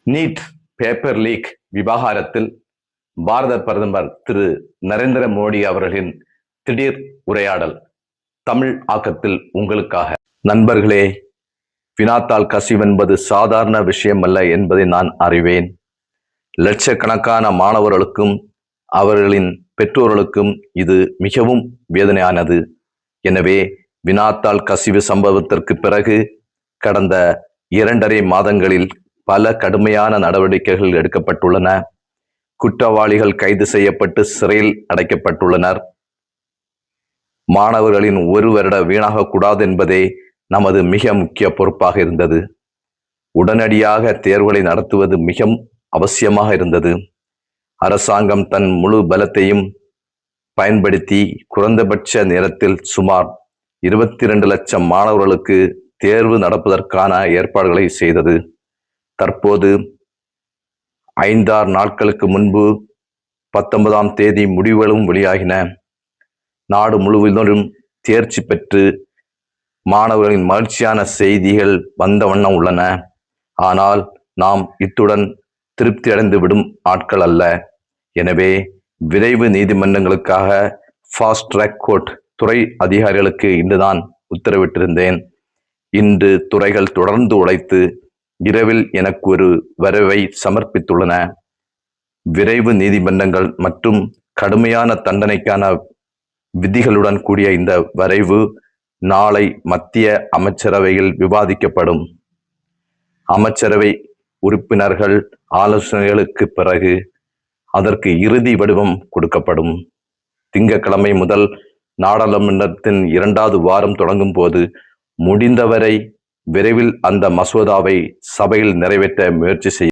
NEET paper leak விவகாரத்தில் பாரத பிரதமர் திரு நரேந்திர மோடி அவர்களின் திடீர் உரையாடல் தமிழ் ஆக்கத்தில் உங்களுக்காக. நண்பர்களே, வினாத்தாள் கசிவு என்பது சாதாரண விஷயம் அல்ல என்பதை நான் அறிவேன். லட்சக்கணக்கான மாணவர்களுக்கும் அவர்களின் பெற்றோர்களுக்கும் இது மிகவும் வேதனையானது. எனவே வினாத்தாள் கசிவு சம்பவத்திற்கு பிறகு கடந்த 2.5 மாதங்களில் பல கடுமையான நடவடிக்கைகள் எடுக்கப்பட்டுள்ளன. குற்றவாளிகள் கைது செய்யப்பட்டு சிறையில் அடைக்கப்பட்டுள்ளனர். மாணவர்களின் 1 வருட வீணாகக்கூடாது என்பதே நமது மிக முக்கிய பொறுப்பாக இருந்தது. உடனடியாக தேர்வுகளை நடத்துவது மிக அவசியமாக இருந்தது. அரசாங்கம் தன் முழு பலத்தையும் பயன்படுத்தி குறைந்தபட்ச நேரத்தில் சுமார் 22 லட்சம் மாணவர்களுக்கு தேர்வு நடப்பதற்கான ஏற்பாடுகளை செய்தது. தற்போது 5-6 நாட்களுக்கு முன்பு 19ஆம் தேதி முடிவுகளும் வெளியாகின. நாடு முழுவதும் தேர்ச்சி பெற்று மாணவர்களின் மகிழ்ச்சியான செய்திகள் வந்த வண்ணம் உள்ளன. ஆனால் நாம் இத்துடன் திருப்தி அடைந்து விடும் ஆட்கள் அல்ல. எனவே விரைவு நீதிமன்றங்களுக்காக ஃபாஸ்ட் ட்ராக் கோர்ட் துறை அதிகாரிகளுக்கு இன்றுதான் உத்தரவிட்டிருந்தேன். இன்று துறைகள் தொடர்ந்து உழைத்து இரவில் எனக்கு ஒரு வரைவை சமர்ப்பித்துள்ளன. விரைவு நீதிமன்றங்கள் மற்றும் கடுமையான தண்டனைக்கான விதிகளுடன் கூடிய இந்த வரைவு நாளை மத்திய அமைச்சரவையில் விவாதிக்கப்படும். அமைச்சரவை உறுப்பினர்கள் ஆலோசனைகளுக்கு பிறகு அதற்கு இறுதி வடிவம் கொடுக்கப்படும். திங்கட்கிழமை முதல் நாடாளுமன்றத்தின் 2வது வாரம் தொடங்கும் போது முடிந்தவரை விரைவில் அந்த மசோதாவை சபையில் நிறைவேற்ற முயற்சி செய்ய